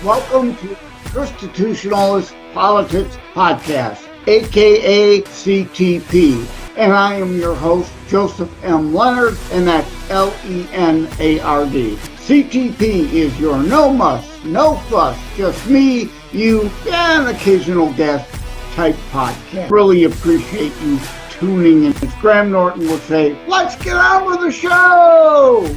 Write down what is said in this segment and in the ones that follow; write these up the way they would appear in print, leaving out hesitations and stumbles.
Welcome to Constitutionalist Politics Podcast, aka CTP. And I am your host, Joseph M. Leonard, and that's Leonard. CTP is your no muss, no fuss, just me, you, and occasional guest type podcast. Really appreciate you tuning in. As Graham Norton would say, let's get on with the show!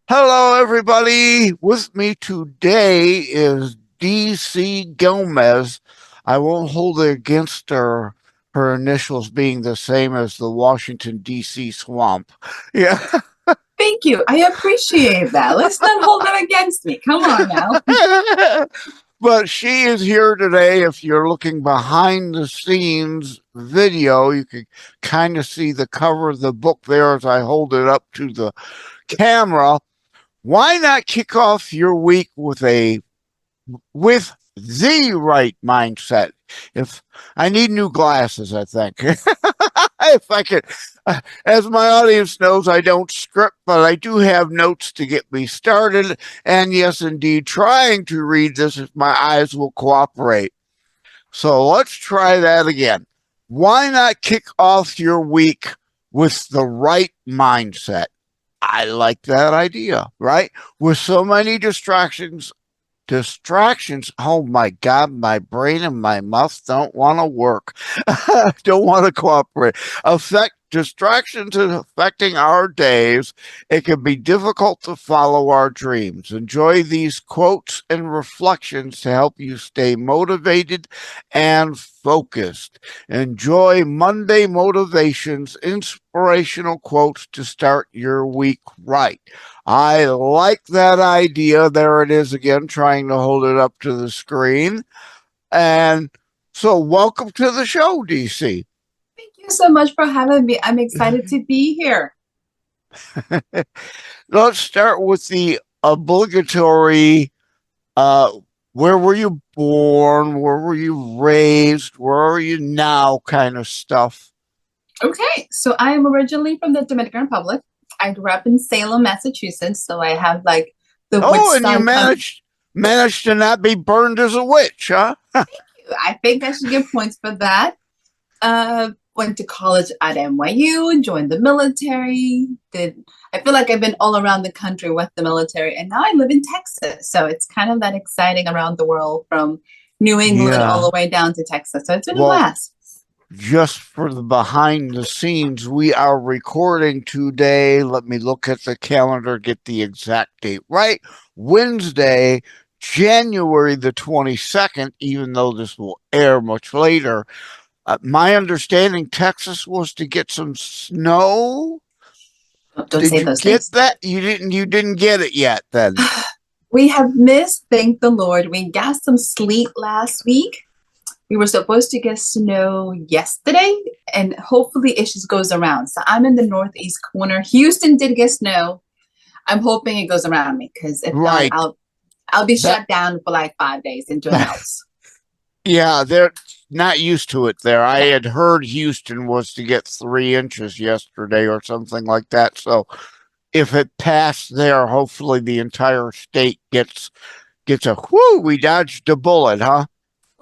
Hello, everybody. With me today is DCGomez. I won't hold it against her initials being the same as the Washington, D.C. swamp. Yeah. Thank you. I appreciate that. Let's not hold it against me. Come on now. But she is here today. If you're looking behind the scenes video, you can kind of see the cover of the book there as I hold it up to the camera. Why not kick off your week with the right mindset? If I need new glasses, I think. If I could, as my audience knows, I don't script, but I do have notes to get me started. And yes, indeed, trying to read this if my eyes will cooperate. So let's try that again. Why not kick off your week with the right mindset? I like that idea, right? With so many distractions, oh my God, my brain and my mouth don't want to work. Don't want to cooperate. Distractions affecting our days. It can be difficult to follow our dreams. Enjoy these quotes and reflections to help you stay motivated and focused. Enjoy Monday motivations, inspirational quotes to start your week right. I like that idea. There it is again, trying to hold it up to the screen. And so welcome to the show, DC. Thank you so much for having me. I'm excited to be here. Let's start with the obligatory, where were you born? Where were you raised? Where are you now kind of stuff? Okay, so I am originally from the Dominican Republic. I grew up in Salem, Massachusetts, so I have like the witch and you managed to not be burned as a witch, huh? Thank you. I think I should get points for that. Went to college at NYU, joined the military. I feel like I've been all around the country with the military, and now I live in Texas. So it's kind of that exciting around the world from New England all the way down to Texas. So it's been a blast. Just for the behind the scenes, we are recording today. Let me look at the calendar, get the exact date right. Wednesday, January the 22nd, even though this will air much later. My understanding, Texas was to get some snow. Don't say those things. Did you get that? You didn't get it yet then. We have missed, thank the Lord. We got some sleet last week. We were supposed to get snow yesterday, and hopefully it just goes around. So I'm in the northeast corner. Houston did get snow. I'm hoping it goes around me, because if not, I'll be shut down for like 5 days into a house. Yeah, they're not used to it there. I had heard Houston was to get 3 inches yesterday or something like that. So if it passed there, hopefully the entire state gets a whoo, we dodged a bullet, huh?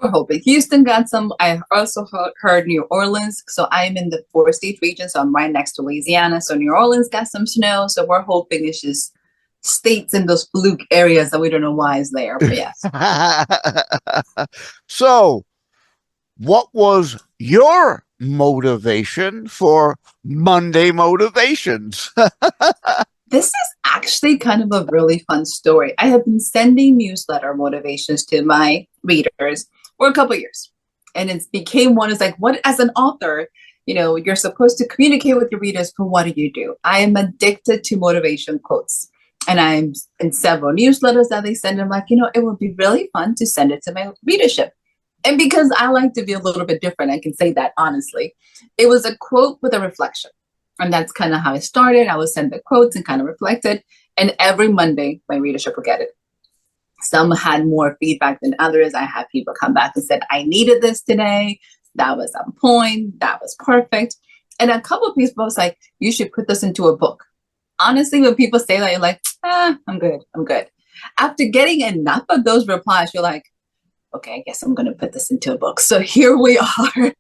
We're hoping. Houston got some. I also heard New Orleans. So I'm in the 4-state region. So I'm right next to Louisiana. So New Orleans got some snow. So we're hoping it's just states in those fluke areas that we don't know why is there. But yes. So what was your motivation for Monday motivations? This is actually kind of a really fun story. I have been sending newsletter motivations to my readers for a couple of years. And it became one is like, what, as an author, you're supposed to communicate with your readers, but what do you do? I am addicted to motivation quotes. And I'm in several newsletters that they send. I'm like, it would be really fun to send it to my readership. And because I like to be a little bit different, I can say that honestly. It was a quote with a reflection. And that's kind of how it started. I would send the quotes and kind of reflect it. And every Monday, my readership would get it. Some had more feedback than others. I had people come back and said, I needed this today. That was on point. That was perfect. And a couple of people was like, you should put this into a book. Honestly, when people say that, you're like, I'm good. After getting enough of those replies, you're like, okay, I guess I'm going to put this into a book. So here we are.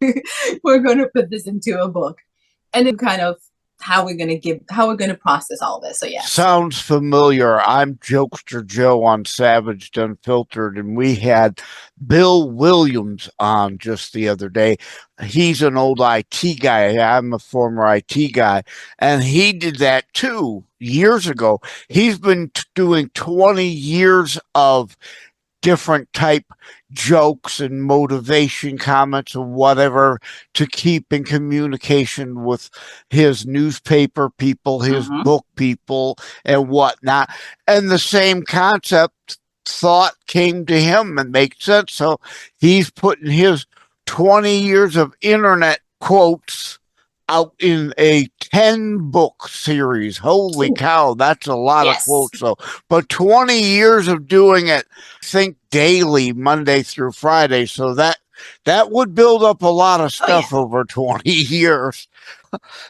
We're going to put this into a book. And then kind of how we're going to process all this. So yeah. Sounds familiar. I'm Jokester Joe on Savaged Unfiltered, and we had Bill Williams on just the other day. He's an old IT guy. I'm a former IT guy, and he did that too years ago. He's been doing 20 years of different type jokes and motivation comments or whatever to keep in communication with his newspaper people, his book people, and whatnot. And the same concept thought came to him and makes sense. So he's putting his 20 years of internet quotes out in a 10-book series. Holy cow, that's a lot of quotes. So, but 20 years of doing it, I think daily, Monday through Friday. So that would build up a lot of stuff over 20 years.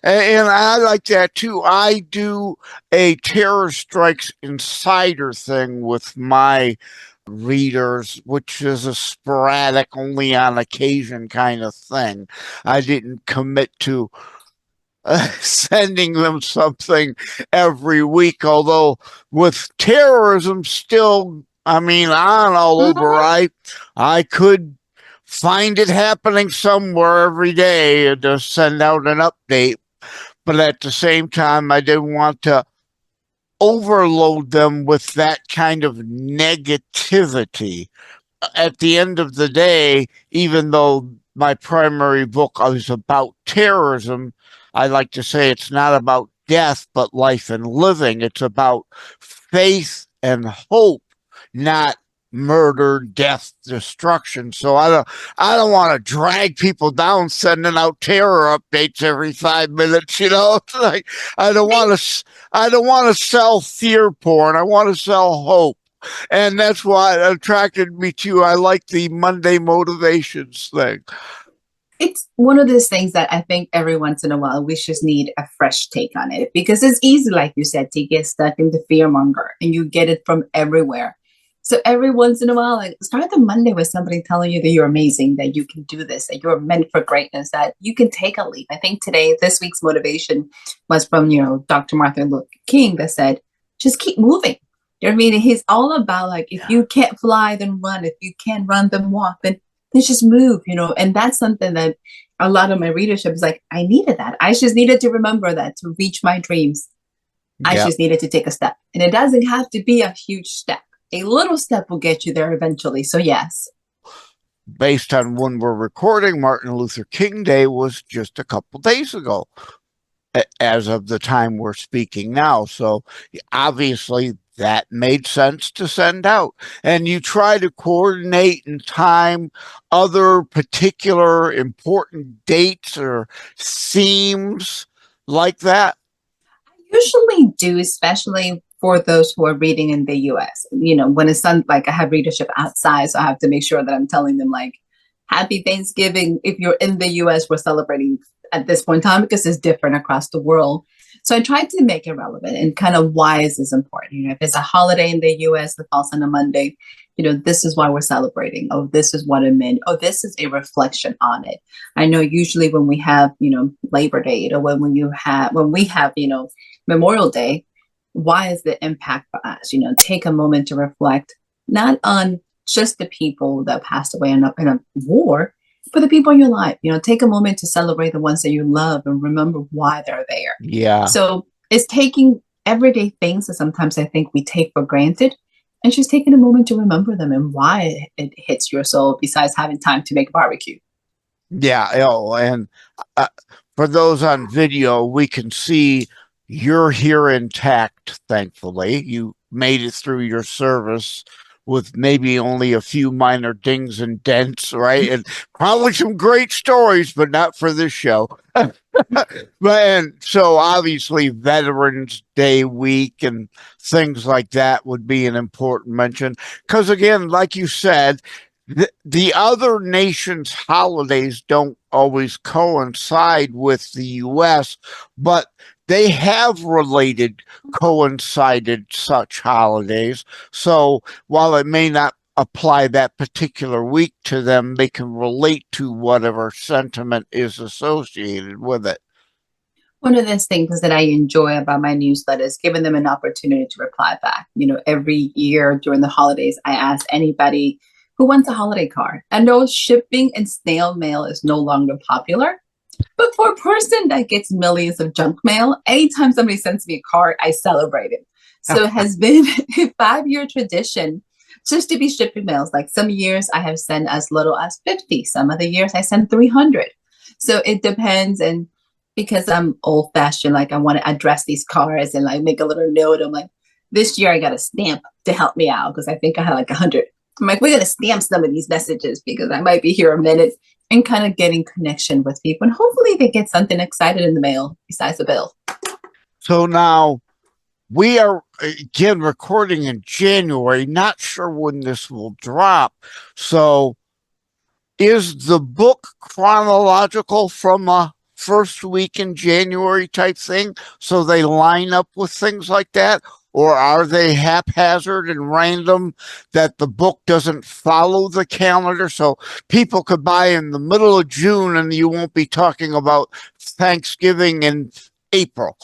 And I like that too. I do a Terror Strikes Insider thing with my readers, which is a sporadic, only on occasion kind of thing. I didn't commit to sending them something every week, although with terrorism still, I mean, on all over, I could find it happening somewhere every day to send out an update. But at the same time, I didn't want to overload them with that kind of negativity. At the end of the day, even though my primary book is about terrorism, I like to say it's not about death, but life and living. It's about faith and hope, not murder, death, destruction. So I don't want to drag people down sending out terror updates every 5 minutes. You know, it's like I don't want to sell fear porn. I want to sell hope. And that's why it attracted me to you. I like the Monday motivations thing. It's one of those things that I think every once in a while we just need a fresh take on it, because it's easy, like you said, to get stuck in the fear monger, and you get it from everywhere. So every once in a while, like, start the Monday with somebody telling you that you're amazing, that you can do this, that you're meant for greatness, that you can take a leap. I think this week's motivation was from, Dr. Martin Luther King, that said, just keep moving. You know what I mean? He's all about, like, if you can't fly, then run. If you can't run, then walk. Then just move, And that's something that a lot of my readership is like, I needed that. I just needed to remember that to reach my dreams. I just needed to take a step. And it doesn't have to be a huge step. A little step will get you there eventually. So yes. Based on when we're recording, Martin Luther King Day was just a couple days ago, as of the time we're speaking now. So obviously that made sense to send out. And you try to coordinate in time other particular important dates or themes like that. I usually do, especially for those who are reading in the US. When it's done, like, I have readership outside, so I have to make sure that I'm telling them, like, happy Thanksgiving. If you're in the US, we're celebrating at this point in time because it's different across the world. So I tried to make it relevant and kind of why is this important? If it's a holiday in the US that falls on a Monday, this is why we're celebrating. Oh, this is what it meant. Oh, this is a reflection on it. I know usually when we have, Labor Day, or when we have, Memorial Day, why is the impact for us? Take a moment to reflect, not on just the people that passed away in a war, but the people in your life. Take a moment to celebrate the ones that you love and remember why they're there. Yeah. So it's taking everyday things that sometimes I think we take for granted, and just taking a moment to remember them and why it hits your soul, besides having time to make a barbecue. Yeah. And for those on video, we can see you're here intact, thankfully. You made it through your service with maybe only a few minor dings and dents, right? And probably some great stories, but not for this show. And so obviously Veterans Day week and things like that would be an important mention. Because again, like you said, the other nations' holidays don't always coincide with the U.S., but they have coincided such holidays. So while it may not apply that particular week to them, they can relate to whatever sentiment is associated with it. One of those things that I enjoy about my newsletter is giving them an opportunity to reply back. Every year during the holidays, I ask anybody who wants a holiday card. I know shipping and snail mail is no longer popular, but for a person that gets millions of junk mail, anytime somebody sends me a card, I celebrate it. So it has been a 5-year tradition just to be shipping mails. Like some years I have sent as little as 50. Some other years I send 300. So it depends. And because I'm old fashioned, like I want to address these cards and like make a little note. I'm like, this year I got a stamp to help me out because I think I had like 100. I'm like, we're going to stamp some of these messages because I might be here a minute, and kind of getting connection with people. And hopefully they get something excited in the mail besides the bill. So now we are again recording in January, not sure when this will drop. So is the book chronological from a first week in January type thing, so they line up with things like that? Or are they haphazard and random that the book doesn't follow the calendar? So people could buy in the middle of June and you won't be talking about Thanksgiving in April.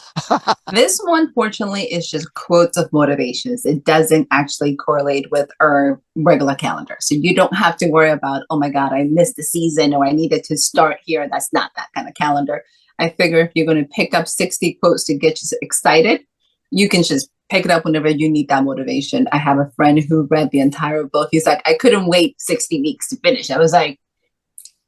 This one, fortunately, is just quotes of motivations. It doesn't actually correlate with our regular calendar. So you don't have to worry about, oh my God, I missed the season or I needed to start here. That's not that kind of calendar. I figure if you're going to pick up 60 quotes to get you excited, you can just pick it up whenever you need that motivation. I have a friend who read the entire book. He's like, I couldn't wait 60 weeks to finish. I was like,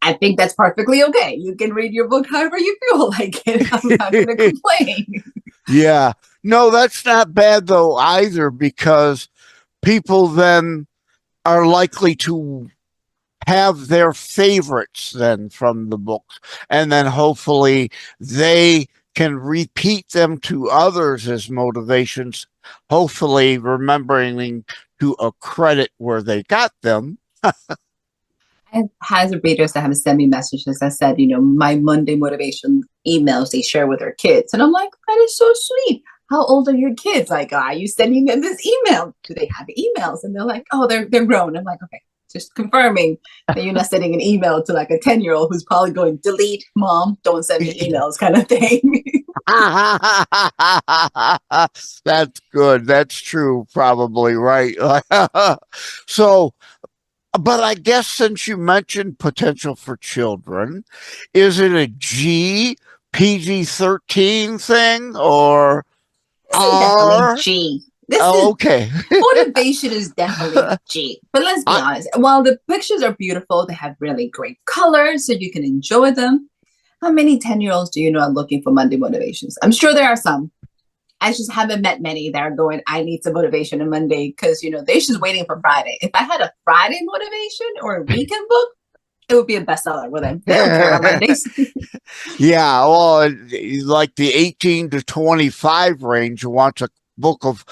I think that's perfectly okay. You can read your book however you feel like it. I'm not going to complain. Yeah. No, that's not bad though either, because people then are likely to have their favorites then from the books, and then hopefully they can repeat them to others as motivations, hopefully remembering to accredit where they got them. I've had readers that have sent me messages that said, my Monday motivation emails they share with their kids. And I'm like, that is so sweet. How old are your kids? Like, are you sending them this email? Do they have emails? And they're like, oh, they're grown. I'm like, okay, just confirming that you're not sending an email to like a 10-year-old who's probably going, delete, mom, don't send me emails kind of thing. That's good. That's true. Probably right. So, but I guess since you mentioned potential for children, is it a PG-13 thing or R? Definitely G. Okay. Motivation is definitely G. But let's be honest. While the pictures are beautiful, they have really great colors, so you can enjoy them. How many 10-year-olds do you know are looking for Monday motivations? I'm sure there are some. I just haven't met many that are going, I need some motivation on Monday, because, they're just waiting for Friday. If I had a Friday motivation or a weekend book, it would be a bestseller with them. They don't care about Mondays. Yeah, well, like the 18 to 25 range wants a book of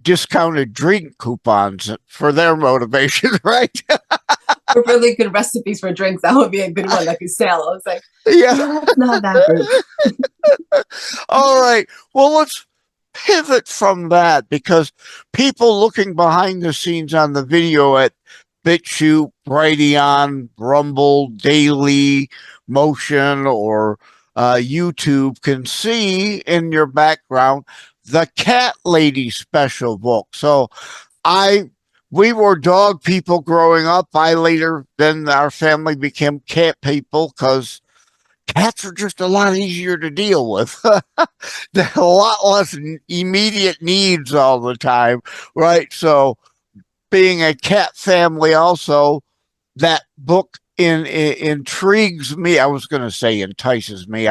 discounted drink coupons for their motivation, right? For really good recipes for drinks, that would be a good one that could sell. I was like, yeah, it's not that group. All right. Well, let's pivot from that, because people looking behind the scenes on the video at BitChute, Brighteon, Rumble, Daily Motion, or YouTube can see in your background the Cat Lady special book. So we were dog people growing up. Then our family became cat people because cats are just a lot easier to deal with. They're a lot less immediate needs all the time, right? So being a cat family also, that book intrigues me. I was going to say entices me.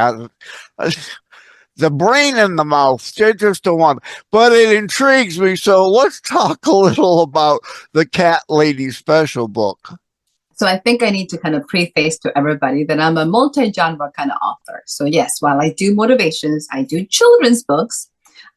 The brain and the mouth, they just don't want, but it intrigues me. So let's talk a little about the Cat Lady special book. So I think I need to kind of preface to everybody that I'm a multi-genre kind of author. So yes, while I do motivations, I do children's books.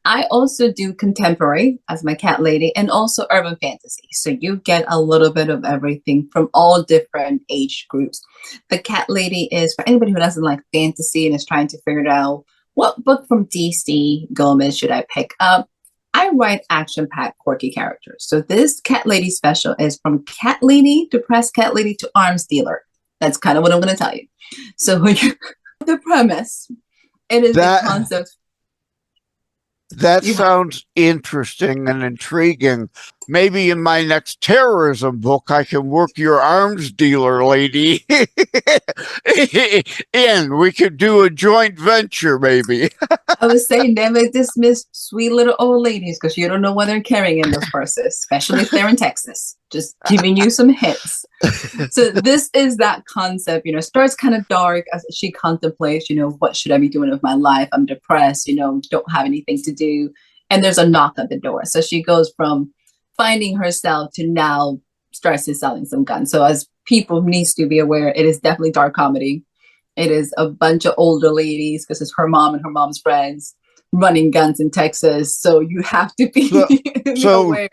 I also do contemporary as my Cat Lady, and also urban fantasy. So you get a little bit of everything from all different age groups. The Cat Lady is for anybody who doesn't like fantasy and is trying to figure out What book from DCGomez should I pick up? I write action-packed, quirky characters. So this Cat Lady special is from Cat Lady, depressed Cat Lady, to arms dealer. That's kind of what I'm going to tell you. So the premise, it is the concept. That sounds interesting and intriguing. Maybe in my next terrorism book, I can work your arms dealer lady in. We could do a joint venture, maybe. I was saying, never dismiss sweet little old ladies because you don't know what they're carrying in those purses, especially if they're in Texas. Just giving you some hints. So this is that concept, starts kind of dark as she contemplates, what should I be doing with my life? I'm depressed, don't have anything to do. And there's a knock at the door. So she goes from finding herself to now starts to selling some guns. So as people needs to be aware, it is definitely dark comedy. It is a bunch of older ladies because it's her mom and her mom's friends running guns in Texas. So you have to be aware.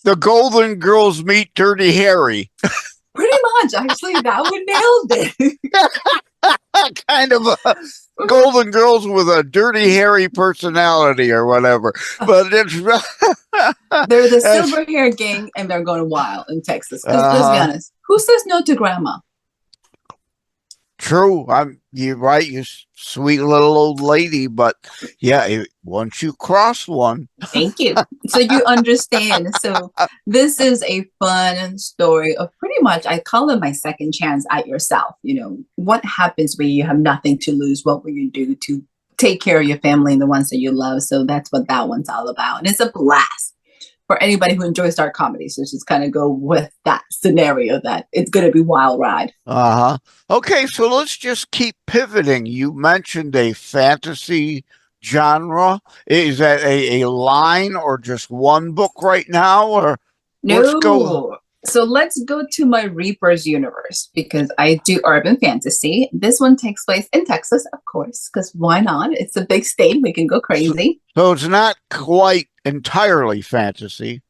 The Golden Girls meet Dirty Harry. Pretty much, actually, that one nailed it. Kind of a Golden Girls with a Dirty Harry personality or whatever. But it's they're the silver hair gang and they're going wild in Texas. Let's be honest. Who says no to grandma? True. You're right, you sweet little old lady, but yeah, once you cross one. Thank you. So you understand. So this is a fun story of pretty much, I call it my second chance at yourself. What happens when you have nothing to lose? What will you do to take care of your family and the ones that you love? So that's what that one's all about. And it's a blast for anybody who enjoys dark comedy. So just kind of go with that scenario that it's going to be wild ride. Okay, so let's just keep pivoting. You mentioned a fantasy genre. Is that a line or just one book right now? Or no. So let's go to my Reapers universe because I do urban fantasy. This one takes place in Texas, of course, because why not? It's a big state. We can go crazy. So it's not quite entirely fantasy.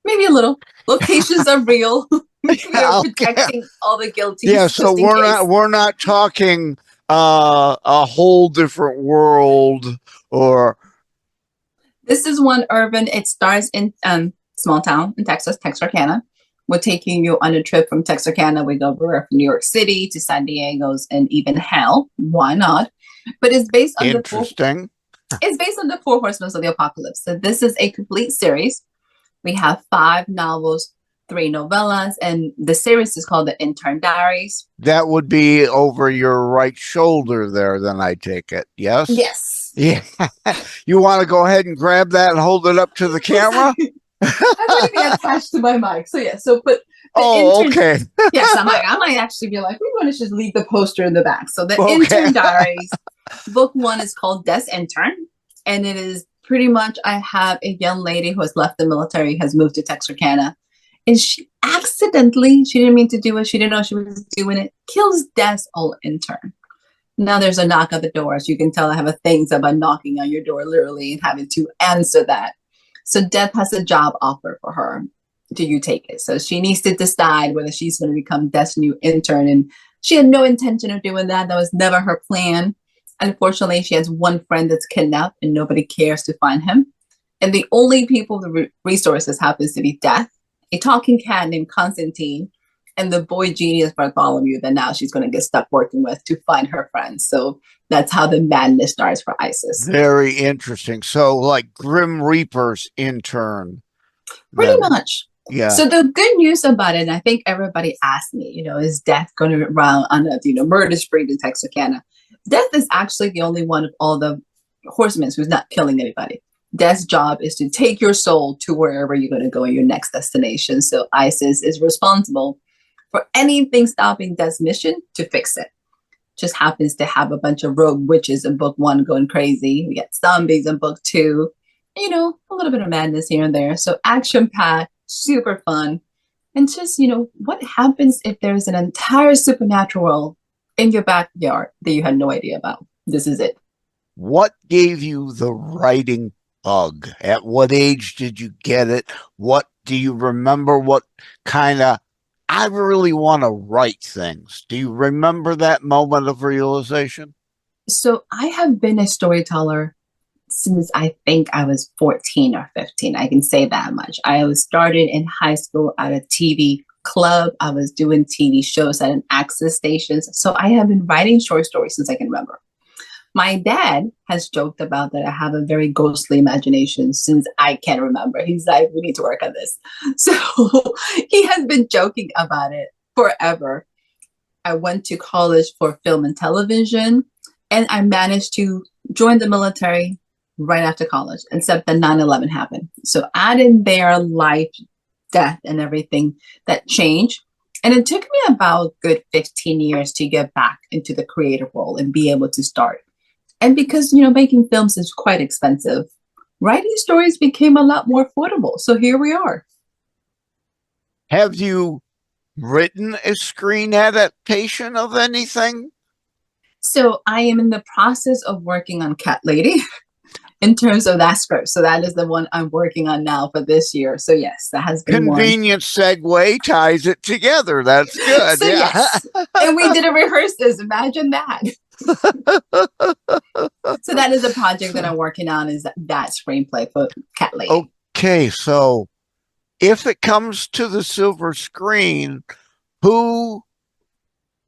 Maybe a little. Locations are real. We are protecting all the guilty. Yeah, so we're not talking a whole different world or. This is one urban. It stars in small town in Texas, Texarkana. We're taking you on a trip from Texarkana. We go from New York City to San Diego's and even hell. Why not? But it's based on it's based on the 4 Horsemen of the Apocalypse. So this is a complete series. We have 5 novels, 3 novellas, and the series is called The Intern Diaries. That would be over your right shoulder there, then I take it. Yes? Yes. Yeah. You want to go ahead and grab that and hold it up to the camera? I'm going to be attached to my mic. So, yeah. So, but. Okay. Yes, I might actually be like, we're going to just leave the poster in the back. So, The Intern Diaries, book 1 is called Des Intern. And it is pretty much, I have a young lady who has left the military, has moved to Texarkana. And she accidentally, she didn't mean to do it. She didn't know she was doing it. Kills Des' old intern. Now there's a knock at the door. As you can tell, I have a thing about knocking on your door, literally, and having to answer that. So Death has a job offer for her. Do you take it? So she needs to decide whether she's going to become Death's new intern. And she had no intention of doing that. That was never her plan. Unfortunately, she has one friend that's kidnapped and nobody cares to find him. And the only people with resources happens to be Death, a talking cat named Constantine, and the boy genius Bartholomew that now she's going to get stuck working with to find her friends. So that's how the madness starts for Isis. Very interesting. So like Grim Reaper's intern. Pretty much. Yeah. So the good news about it, and I think everybody asked me, is Death going to run on a murder spree in Texarkana? Death is actually the only one of all the horsemen who's not killing anybody. Death's job is to take your soul to wherever you're going to go in your next destination. So Isis is responsible for anything stopping Death's mission to fix it. Just happens to have a bunch of rogue witches in book 1 going crazy. We get zombies in book 2. A little bit of madness here and there. So action-packed, super fun. And just, what happens if there's an entire supernatural world in your backyard that you had no idea about? This is it. What gave you the writing bug? At what age did you get it? What do you remember? What kind of, I really want to write things. Do you remember that moment of realization? So I have been a storyteller since I think I was 14 or 15. I can say that much. I was started in high school at a TV club. I was doing TV shows at an access stations. So I have been writing short stories since I can remember. My dad has joked about that I have a very ghostly imagination since I can remember. He's like, we need to work on this. So he has been joking about it forever. I went to college for film and television, and I managed to join the military right after college, except that 9/11 happened. So add in their life, death, and everything that changed. And it took me about good 15 years to get back into the creative role and be able to start. And because, making films is quite expensive, writing stories became a lot more affordable. So here we are. Have you written a screen adaptation of anything? So I am in the process of working on Cat Lady in terms of that script. So that is the one I'm working on now for this year. So yes, that has been convenient segue ties it together. That's good. So yeah. Yes. And we did a rehearsals. Imagine that. So that is a project that I'm working on, is that screenplay for Cat Lady. Okay, so if it comes to the silver screen, who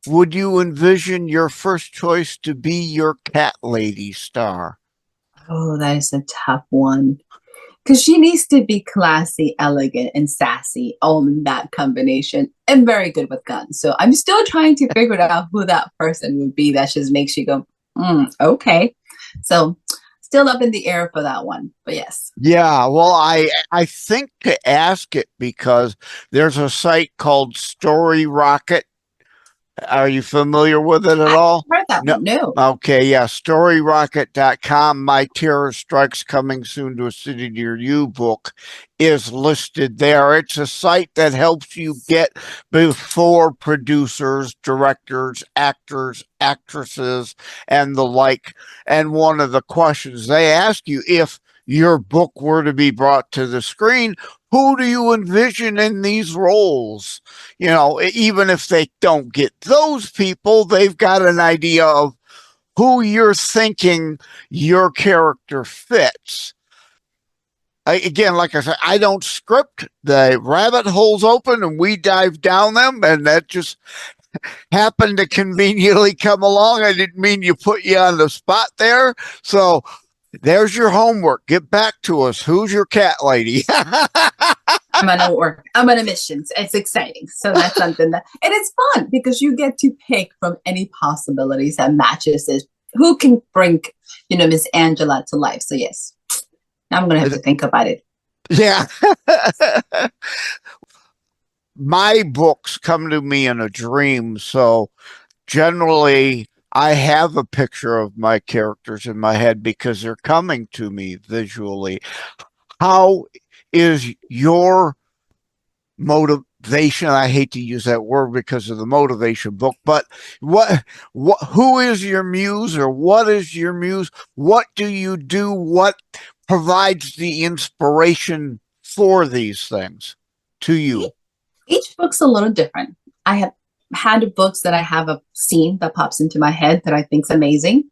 would you envision your first choice to be your Cat Lady star? Oh, that is a tough one. Because she needs to be classy, elegant, and sassy, all in that combination, and very good with guns. So I'm still trying to figure out who that person would be that just makes you go, okay. So still up in the air for that one, but yes. Yeah, well, I think to ask it because there's a site called Story Rocket. Are you familiar with it at all? I've heard that one. No. Okay, yeah. StoryRocket.com. My Terror Strikes Coming Soon to a City Near You book is listed there. It's a site that helps you get before producers, directors, actors, actresses, and the like. And one of the questions they ask you, if your book were to be brought to the screen, who do you envision in these roles? Even if they don't get those people, they've got an idea of who you're thinking your character fits. Again, like I said, I don't script. The rabbit holes open and we dive down them, and that just happened to conveniently come along. I didn't mean to put you on the spot there. So there's your homework. Get back to us. Who's your Cat Lady? I'm on work. I'm on a mission. It's exciting. So that's something and it's fun because you get to pick from any possibilities that matches this. Who can bring, Miss Angela to life? So yes, I'm going to have to think about it. Yeah. My books come to me in a dream. So generally, I have a picture of my characters in my head because they're coming to me visually. How is your motivation? I hate to use that word because of the motivation book, but who is your muse, or what is your muse? What do you do? What provides the inspiration for these things to you? Each book's a little different. I have had books that I have a scene that pops into my head that I think's amazing,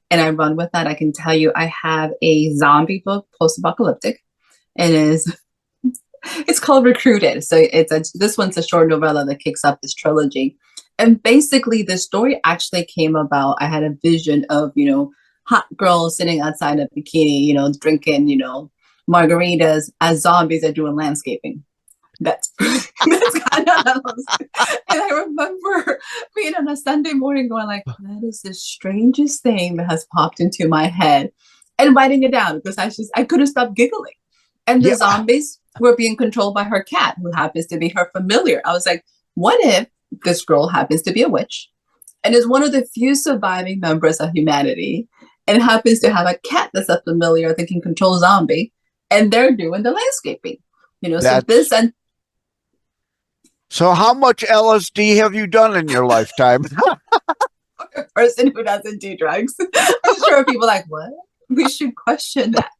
and I run with that. I can tell you, I have a zombie book, post-apocalyptic, and it's called Recruited. So this one's a short novella that kicks off this trilogy, and basically the story actually came about. I had a vision of hot girls sitting outside a bikini, drinking margaritas as zombies are doing landscaping. That's kind of, and I remember being on a Sunday morning going like, that is the strangest thing that has popped into my head, and writing it down because I couldn't stop giggling. And the zombies were being controlled by her cat, who happens to be her familiar. I was like, what if this girl happens to be a witch and is one of the few surviving members of humanity and happens to have a cat that's a familiar that can control zombie, and they're doing the landscaping, So how much LSD have you done in your lifetime? A person who doesn't do drugs. I'm sure people are like, what? we should question that.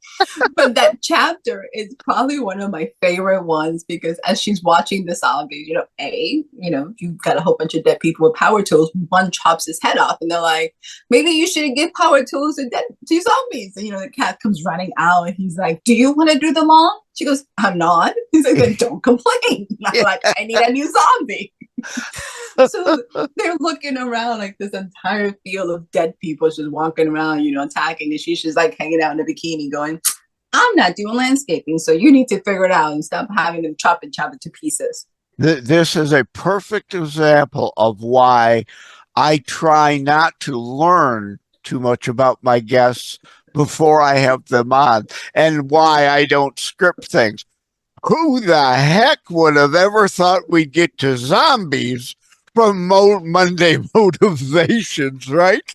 But that chapter is probably one of my favorite ones because as she's watching the zombie, you've got a whole bunch of dead people with power tools. One chops his head off, and they're like, maybe you should give power tools to zombies. And the cat comes running out, and he's like, do you want to do the lawn? She goes, I'm not. He's like, then don't complain. I'm like, I need a new zombie. So they're looking around like this entire field of dead people just walking around, attacking. And she's just like hanging out in a bikini going, I'm not doing landscaping, so you need to figure it out and stop having them chop it to pieces. This is a perfect example of why I try not to learn too much about my guests before I have them on, and why I don't script things. Who the heck would have ever thought we'd get to zombies from Monday Motivations, right?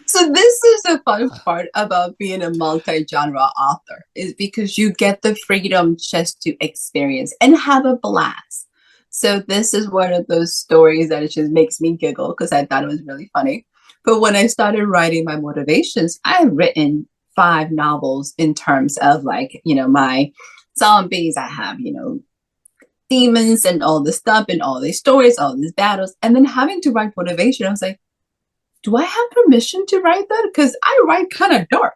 So this is the fun part about being a multi-genre author, is because you get the freedom just to experience and have a blast. So this is one of those stories that it just makes me giggle because I thought it was really funny. But when I started writing my motivations, I have written 5 novels in terms of my zombies. I have, demons and all this stuff and all these stories, all these battles. And then having to write motivation, I was like, do I have permission to write that? Because I write kind of dark.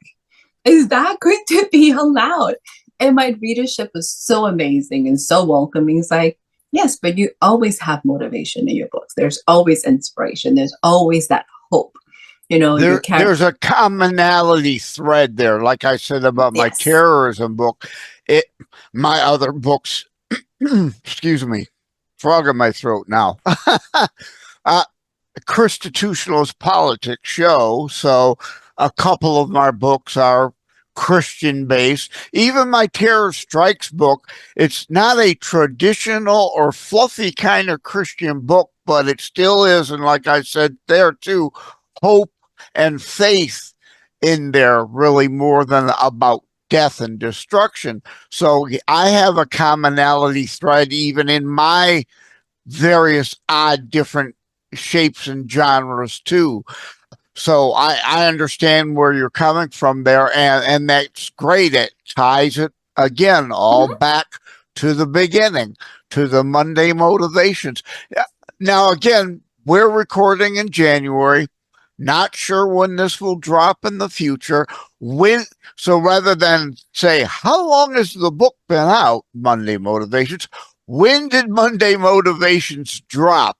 Is that going to be allowed? And my readership was so amazing and so welcoming. It's like, yes, but you always have motivation in your books. There's always inspiration. There's always that hope. There's a commonality thread there. Like I said about my terrorism book, my other books, excuse me, frog in my throat now. Constitutionalist politics show. So a couple of my books are Christian based. Even my Terror Strikes book, it's not a traditional or fluffy kind of Christian book, but it still is. And like I said there too, hope and faith in there, really more than about death and destruction. So I have a commonality thread even in my various odd different shapes and genres too. So I understand where you're coming from there, and that's great. It ties it again all back to the beginning, to the Monday motivations. Now again, we're recording in January. Not sure when this will drop in the future. So rather than say, how long has the book been out, Monday Motivations, when did Monday Motivations drop?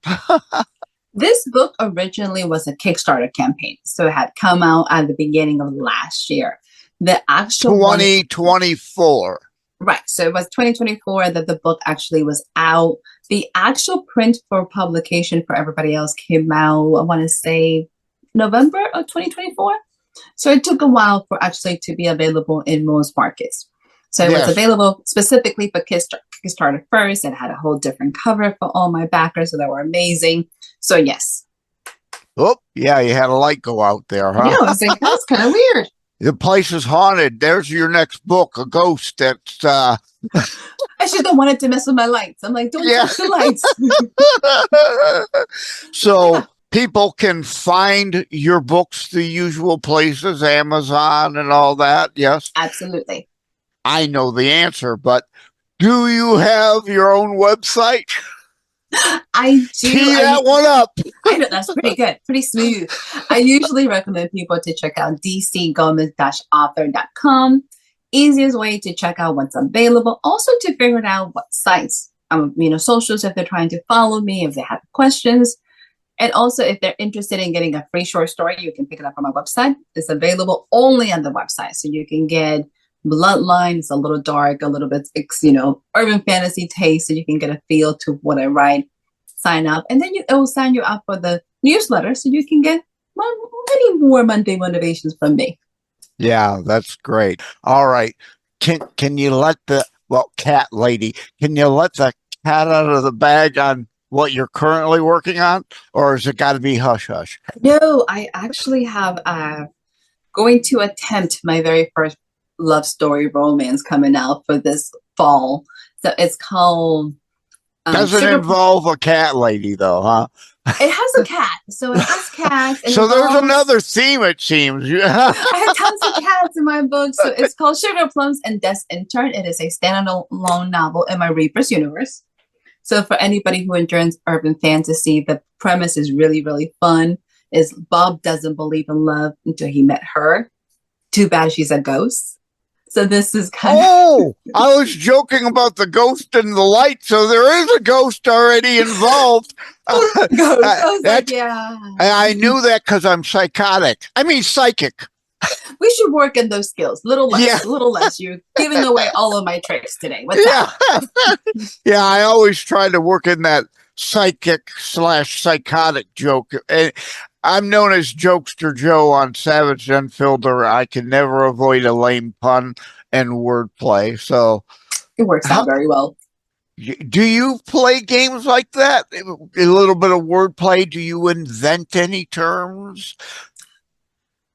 This book originally was a Kickstarter campaign. So it had come out at the beginning of last year. The actual 2024. Right. So it was 2024 that the book actually was out. The actual print for publication for everybody else came out, I want to say, November of 2024. So it took a while for actually to be available in most markets. So it was available specifically for Kickstarter first. It had a whole different cover for all my backers, so they were amazing. So yes. Oh, yeah, you had a light go out there, huh? Yeah, I was like, that's kind of weird. The place is haunted. There's your next book, a ghost that's I just don't want it to mess with my lights. I'm like, don't touch the lights. So people can find your books the usual places, Amazon and all that, yes? Absolutely. I know the answer, but do you have your own website? I do. Tee that one up. I know, that's pretty good, pretty smooth. I usually recommend people to check out DCGomez-author.com. Easiest way to check out what's available. Also to figure out what sites, socials, if they're trying to follow me, if they have questions. And also, if they're interested in getting a free short story, you can pick it up on my website. It's available only on the website. So you can get Bloodline. It's a little dark, a little bit, urban fantasy taste. So you can get a feel to what I write. Sign up. And then it will sign you up for the newsletter. So you can get many more Monday motivations from me. Yeah, that's great. All right. Can you let cat lady, can you let the cat out of the bag on what you're currently working on, or has it got to be hush hush? No, I actually have going to attempt my very first love story romance coming out for this fall. So it's called Doesn't Sugar, involve a cat lady, though, huh? it has a cat, so it has cats. It So there's involves, another theme, it seems. I have tons of cats in my book. So it's called Sugar Plums and Des Intern. It is a standalone novel in my Reapers universe. So for anybody who enjoys urban fantasy, the premise is really, really fun. Is Bob doesn't believe in love until he met her. Too bad she's a ghost. So this is kind Oh, I was joking about the ghost and the light. So there is a ghost already involved. of ghost. I was like, That's- yeah. I knew that because I'm psychotic. I mean, psychic. We should work in those skills. Little less, Yeah. little less. You're giving away all of my tricks today. What's Yeah. that? Yeah, I always try to work in that psychic/psychotic joke. And I'm known as Jokester Joe on Savage Unfiltered. I can never avoid a lame pun and wordplay. So, It works out very well. do you play games like that? A little bit of wordplay? Do you invent any terms?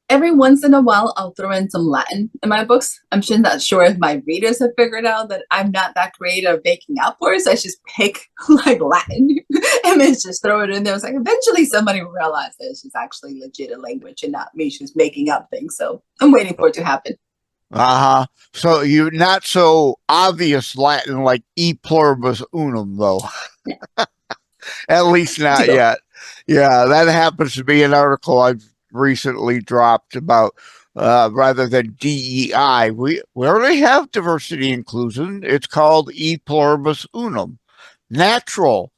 Every once in a while, I'll throw in some Latin in my books. I'm sure not sure if my readers have figured out that I'm not that creative making up words. I just pick like Latin and then just throw it in there. It's like eventually somebody will realize that it's just actually legit a language and not me just making up things. So I'm waiting for it to happen. Uh-huh. So you're not so obvious Latin like E Pluribus Unum, though. At least not Deal. yet. Yeah, that happens to be an article I've recently dropped about rather than DEI. We already have diversity inclusion. It's called E Pluribus Unum. Natural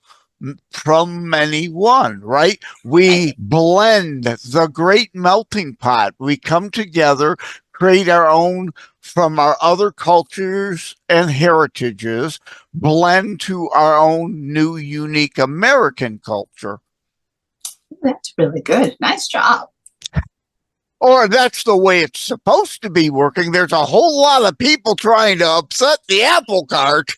from many one, right? We blend the great melting pot. We come together, create our own from our other cultures and heritages, blend to our own new unique American culture. That's really good. Nice job. Or that's the way it's supposed to be working. There's a whole lot of people trying to upset the apple cart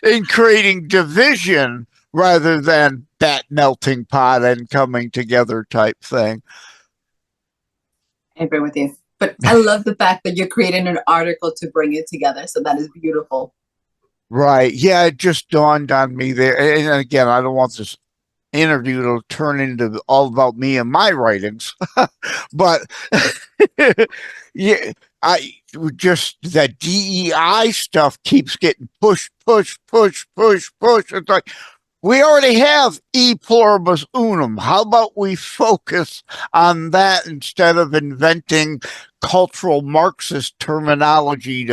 in creating division rather than that melting pot and coming together type thing. I agree with you. But I love the fact that you're creating an article to bring it together. So that is beautiful. Right. Yeah, it just dawned on me there. And again, I don't want this interview to turn into all about me and my writings. But yeah, I just that DEI stuff keeps getting pushed. It's like we already have E Pluribus Unum. How about we focus on that instead of inventing cultural Marxist terminology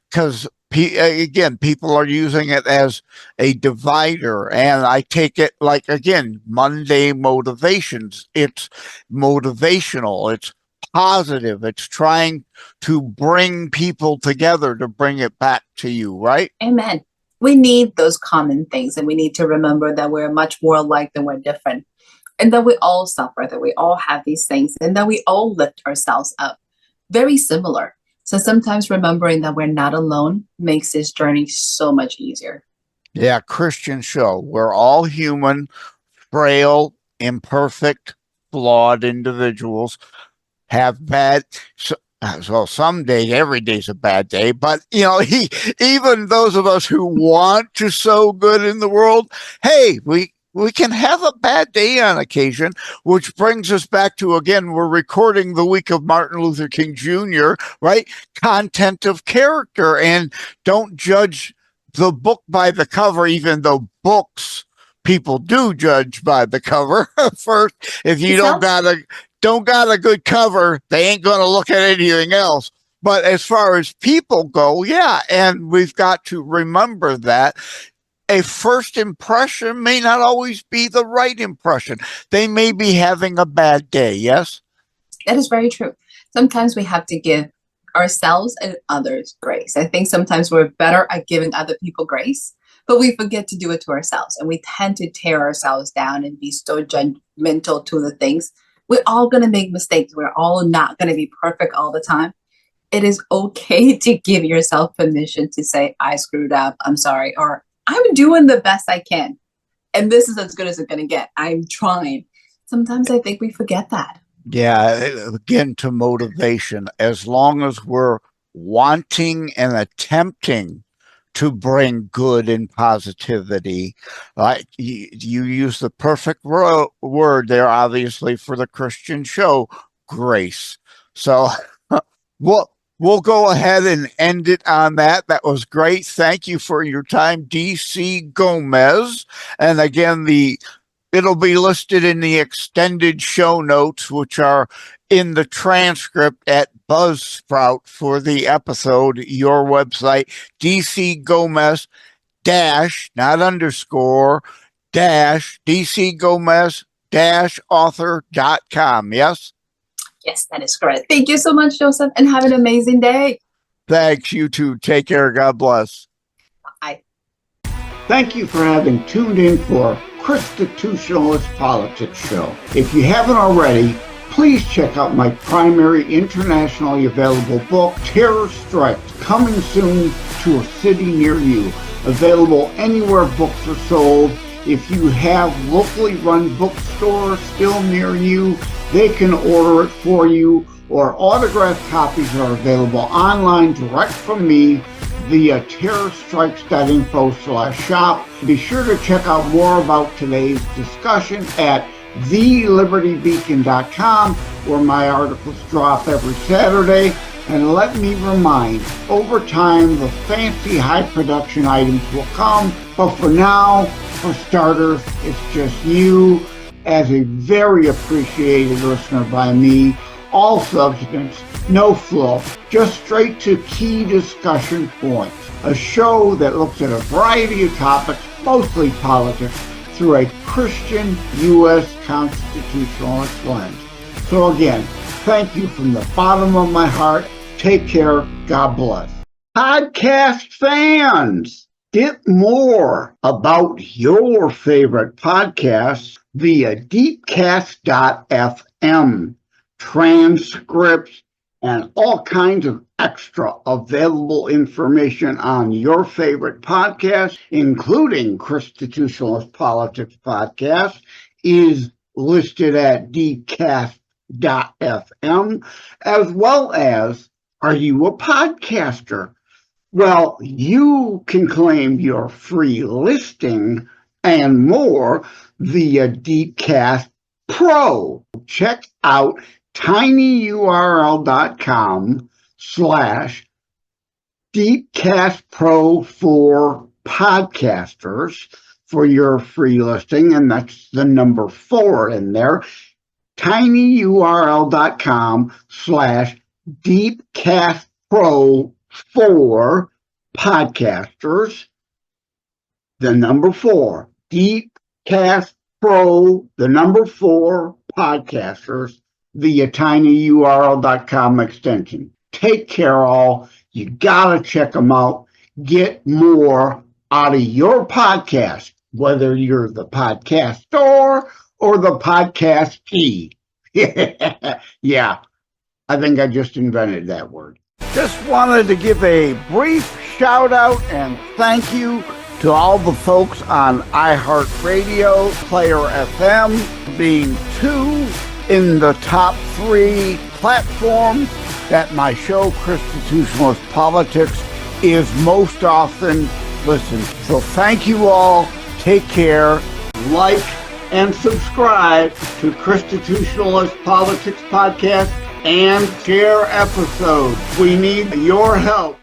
because again, people are using it as a divider, and I take it like, again, Monday motivations. It's motivational. It's positive. It's trying to bring people together to bring it back to you, right? Amen. We need those common things, and we need to remember that we're much more alike than we're different, and that we all suffer, that we all have these things, and that we all lift ourselves up. Very similar. So sometimes remembering that we're not alone makes this journey so much easier. Yeah, Christian show. We're all human, frail, imperfect, flawed individuals, have bad. So some days, every day's a bad day. But, even those of us who want to sow good in the world, hey, we can have a bad day on occasion, which brings us back to, again, we're recording the week of Martin Luther King Jr., right? Content of character. And don't judge the book by the cover, even though books people do judge by the cover first. If you don't got a good cover, they ain't going to look at anything else. But as far as people go, yeah, and we've got to remember that a first impression may not always be the right impression. They may be having a bad day, yes? That is very true. Sometimes we have to give ourselves and others grace. I think sometimes we're better at giving other people grace, but we forget to do it to ourselves. And we tend to tear ourselves down and be so judgmental to the things. We're all going to make mistakes. We're all not going to be perfect all the time. It is okay to give yourself permission to say, I screwed up, I'm sorry, or I'm doing the best I can. And this is as good as it's going to get. I'm trying. Sometimes I think we forget that. Yeah, again, to motivation. As long as we're wanting and attempting to bring good and positivity. You use the perfect word there, obviously, for the Christian show, grace. So we'll go ahead and end it on that. That was great. Thank you for your time, DCGomez. And again, it'll be listed in the extended show notes, which are in the transcript at Buzzsprout for the episode, your website, DCGomez dash, not underscore, dash, DCGomez dash author.com. Yes? Yes, that is correct. Thank you so much, Joseph, and have an amazing day. Thanks, you too. Take care. God bless. Bye. Thank you for having tuned in for Constitutionalist Politics Show. If you haven't already, please check out my primary internationally available book, Terror Strikes, coming soon to a city near you. Available anywhere books are sold. If you have locally run bookstores still near you, they can order it for you, or autographed copies are available online direct from me via terrorstrikes.info/shop. Be sure to check out more about today's discussion at thelibertybeacon.com, where my articles drop every Saturday. And let me remind, over time, the fancy high production items will come, but for now, for starters, it's just you as a very appreciated listener by me. All substance, no fluff, just straight to key discussion points. A show that looks at a variety of topics, mostly politics, through a Christian U.S. constitutionalist lens. So again, thank you from the bottom of my heart. Take care. God bless. Podcast fans, get more about your favorite podcasts via deepcast.fm. Transcripts and all kinds of extra available information on your favorite podcast, including Constitutionalist Politics Podcast, is listed at deepcast.fm, as well as, are you a podcaster? Well, you can claim your free listing and more via Deepcast Pro. Check out tinyurl.com/DeepcastPro for podcasters for your free listing, and that's the number 4 in there. tinyurl.com/DeepcastPro for podcasters, the number 4, Deepcast Pro, the number 4 podcasters via tinyurl.com extension. Take care, all. You gotta check them out. Get more out of your podcast, whether you're the podcaster or the podcastee. Yeah, I think I just invented that word. Just wanted to give a brief shout out and thank you to all the folks on iHeartRadio, Player FM, being 2 in the top 3 platforms that my show, Constitutionalist Politics, is most often listened. So thank you all. Take care. Like and subscribe to Constitutionalist Politics Podcast and share episodes. We need your help.